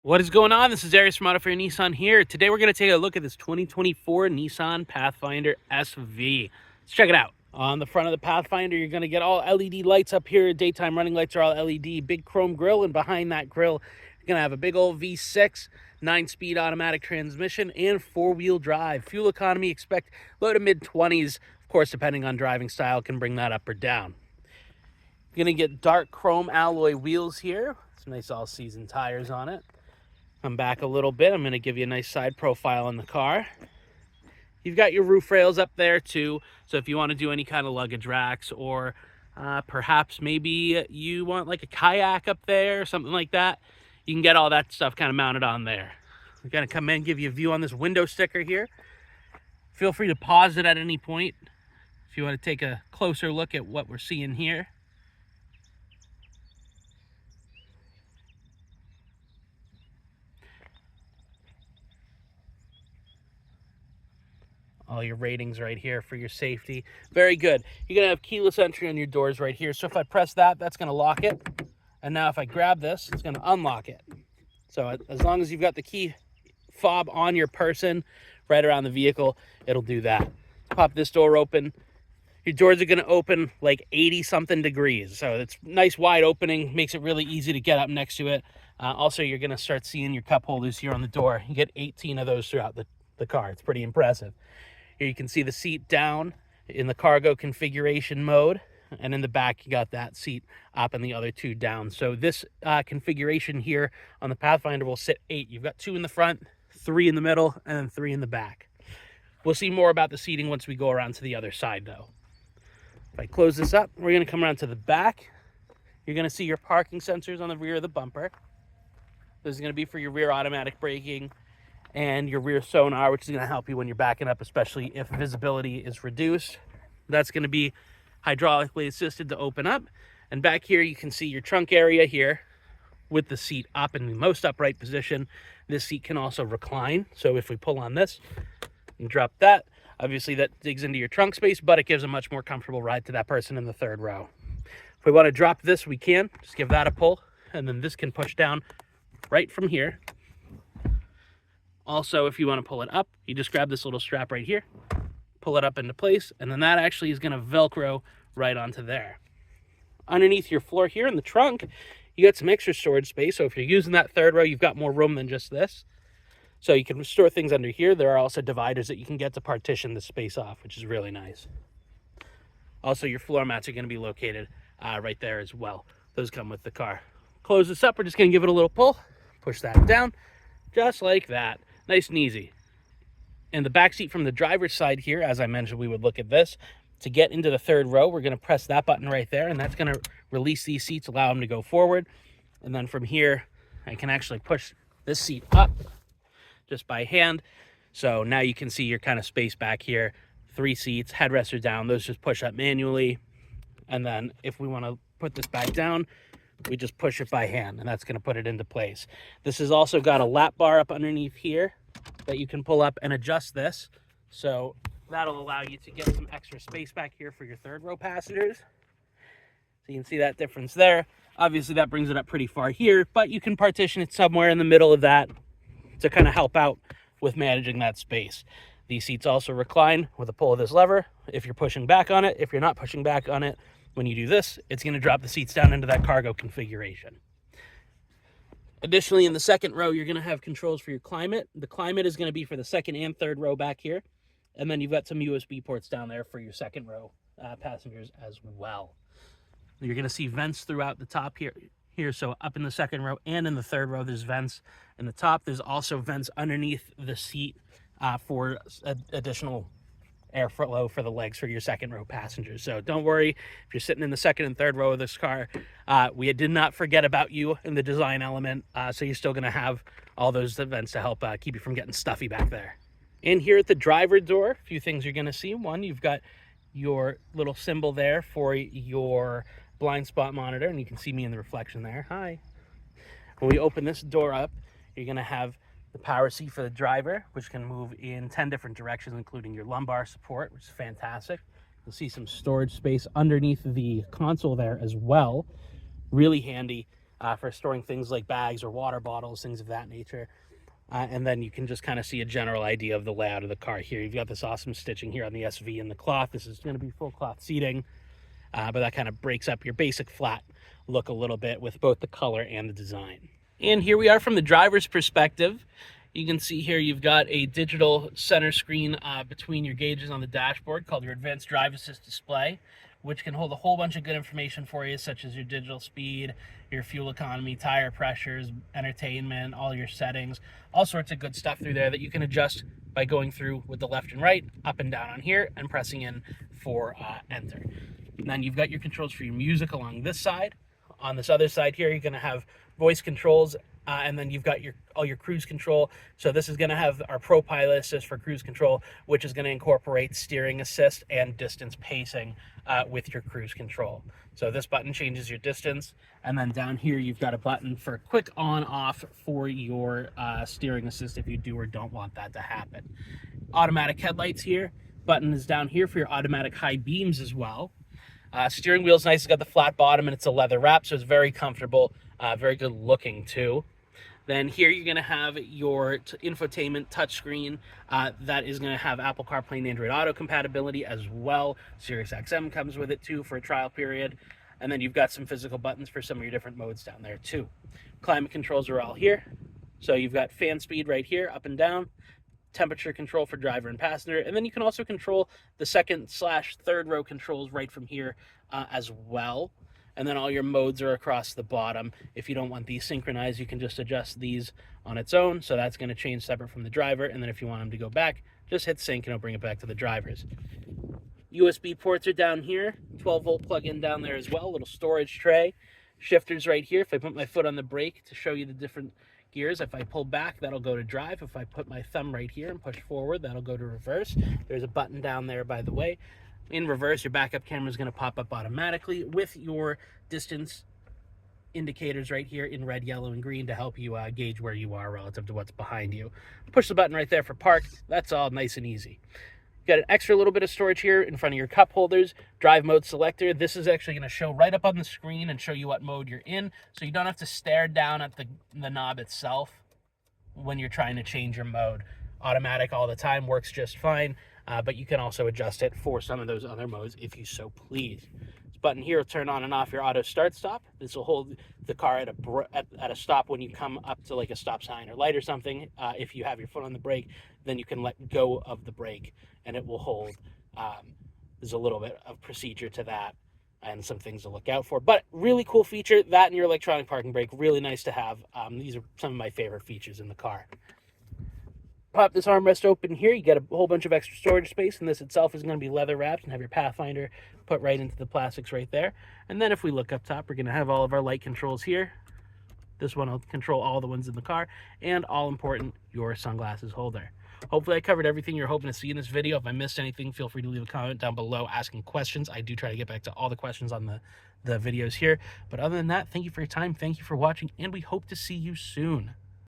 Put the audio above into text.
What is going on? This is Darius from Auto Fair Nissan here. Today we're going to take a look at this 2024 Nissan Pathfinder SV. Let's check it out. On the front of the Pathfinder, you're going to get all LED lights up here. Daytime running lights are all LED. Big chrome grille, and behind that grille, you're going to have a big old V6, 9-speed automatic transmission, and 4-wheel drive. Fuel economy, expect low to mid-20s. Of course, depending on driving style, can bring that up or down. You're going to get dark chrome alloy wheels here. Some nice all-season tires on it. Come back a little bit. I'm going to give you a nice side profile on the car. You've got your roof rails up there too, so if you want to do any kind of luggage racks, or perhaps maybe you want like a kayak up there or something like that, you can get all that stuff kind of mounted on there. We're going to come in and give you a view on this window sticker here. Feel free to pause it at any point if you want to take a closer look at what we're seeing here. All your ratings right here for your safety. Very good. You're going to have keyless entry on your doors right here. So if I press that, that's going to lock it. And now if I grab this, it's going to unlock it. So as long as you've got the key fob on your person, right around the vehicle, it'll do that. Pop this door open. Your doors are going to open like 80-something degrees. So it's nice wide opening. Makes it really easy to get up next to it. Also, you're going to start seeing your cup holders here on the door. You get 18 of those throughout the car. It's pretty impressive. Here you can see the seat down in the cargo configuration mode, and in the back you got that seat up and the other two down. So this configuration here on the Pathfinder will sit 8. You've got 2 in the front, 3 in the middle, and then 3 in the back. We'll see more about the seating once we go around to the other side though. If I close this up, we're going to come around to the back. You're going to see your parking sensors on the rear of the bumper. This is going to be for your rear automatic braking and your rear sonar, which is going to help you when you're backing up, especially if visibility is reduced. That's going to be hydraulically assisted to open up. And back here, you can see your trunk area here with the seat up in the most upright position. This seat can also recline. So if we pull on this and drop that, obviously that digs into your trunk space, but it gives a much more comfortable ride to that person in the third row. If we want to drop this, we can. Just give that a pull, and then this can push down right from here. Also, if you want to pull it up, you just grab this little strap right here, pull it up into place, and then that actually is going to Velcro right onto there. Underneath your floor here in the trunk, you got some extra storage space. So if you're using that third row, you've got more room than just this. So you can store things under here. There are also dividers that you can get to partition the space off, which is really nice. Also, your floor mats are going to be located right there as well. Those come with the car. Close this up. We're just going to give it a little pull, push that down, just like that. Nice and easy. And the back seat from the driver's side here, as I mentioned, we would look at this. To get into the third row, we're going to press that button right there, and that's going to release these seats, allow them to go forward. And then from here, I can actually push this seat up just by hand. So now you can see your kind of space back here. 3 seats, headrests are down. Those just push up manually. And then if we want to put this back down, we just push it by hand, and that's going to put it into place. This has also got a lap bar up underneath here that you can pull up and adjust this. So that'll allow you to get some extra space back here for your third row passengers. So you can see that difference there. Obviously that brings it up pretty far here, but you can partition it somewhere in the middle of that to kind of help out with managing that space. These seats also recline with a pull of this lever. If you're pushing back on it, if you're not pushing back on it, when you do this, it's going to drop the seats down into that cargo configuration. Additionally, in the second row, you're going to have controls for your climate. The climate is going to be for the second and third row back here. And then you've got some USB ports down there for your second row passengers as well. You're going to see vents throughout the top here. So up in the second row and in the third row, there's vents in the top. There's also vents underneath the seat for additional airflow for the legs for your second row passengers. So don't worry if you're sitting in the second and third row of this car. We did not forget about you in the design element. So you're still going to have all those vents to help keep you from getting stuffy back there. In here at the driver door, a few things you're going to see. One, you've got your little symbol there for your blind spot monitor, and you can see me in the reflection there. Hi. When we open this door up, you're going to have the power seat for the driver, which can move in 10 different directions, including your lumbar support, which is fantastic. You'll see some storage space underneath the console there as well. Really handy. for storing things like bags or water bottles, things of that nature. And then you can just kind of see a general idea of the layout of the car here. You've got this awesome stitching here on the SV and the cloth. This is going to be full cloth seating, but that kind of breaks up your basic flat look a little bit with both the color and the design. And here we are from the driver's perspective. You can see here you've got a digital center screen between your gauges on the dashboard called your Advanced Drive Assist Display, which can hold a whole bunch of good information for you, such as your digital speed, your fuel economy, tire pressures, entertainment, all your settings, all sorts of good stuff through there that you can adjust by going through with the left and right, up and down on here, and pressing in for enter. And then you've got your controls for your music along this side. On this other side here, you're going to have voice controls, and then you've got all your cruise control. So this is going to have our Pro Pilot Assist for cruise control, which is going to incorporate steering assist and distance pacing with your cruise control. So this button changes your distance, and then down here you've got a button for quick on-off for your steering assist if you do or don't want that to happen. Automatic headlights here. Button is down here for your automatic high beams as well. Steering wheel's nice. It's got the flat bottom and it's a leather wrap, so it's very comfortable, very good looking too. Then here you're going to have your infotainment touchscreen that is going to have Apple CarPlay and Android Auto compatibility as well. Sirius XM comes with it too for a trial period. And then you've got some physical buttons for some of your different modes down there too. Climate controls are all here. So you've got fan speed right here, up and down. Temperature control for driver and passenger, and then you can also control the second/third row controls right from here as well. And then all your modes are across the bottom. If you don't want these synchronized, you can just adjust these on its own, so that's going to change separate from the driver. And then if you want them to go back, just hit sync and it'll bring it back to the drivers. USB ports are down here, 12-volt plug-in down there as well, little storage tray. Shifters right here. If I put my foot on the brake to show you the different gears, if I pull back, that'll go to drive. If I put my thumb right here and push forward, that'll go to reverse. There's a button down there, by the way. In reverse, your backup camera is going to pop up automatically with your distance indicators right here in red, yellow, and green to help you gauge where you are relative to what's behind you. Push the button right there for park. That's all nice and easy. Got an extra little bit of storage here in front of your cup holders. Drive mode selector. This is actually going to show right up on the screen and show you what mode you're in, so you don't have to stare down at the knob itself when you're trying to change your mode. Automatic all the time works just fine, but you can also adjust it for some of those other modes if you so please. This button here will turn on and off your auto start stop. This will hold the car at a stop when you come up to like a stop sign or light or something. If you have your foot on the brake, then you can let go of the brake and it will hold. There's a little bit of procedure to that and some things to look out for, but really cool feature. That and your electronic parking brake, really nice to have. These are some of my favorite features in the car. Pop this armrest open here, you get a whole bunch of extra storage space, and this itself is going to be leather wrapped and have your Pathfinder put right into the plastics right there. And then if we look up top, we're going to have all of our light controls here. This one will control all the ones in the car, and all important, your sunglasses holder. Hopefully I covered everything you're hoping to see in this video. If I missed anything, feel free to leave a comment down below asking questions. I do try to get back to all the questions on the videos here. But other than that, thank you for your time, thank you for watching, and we hope to see you soon.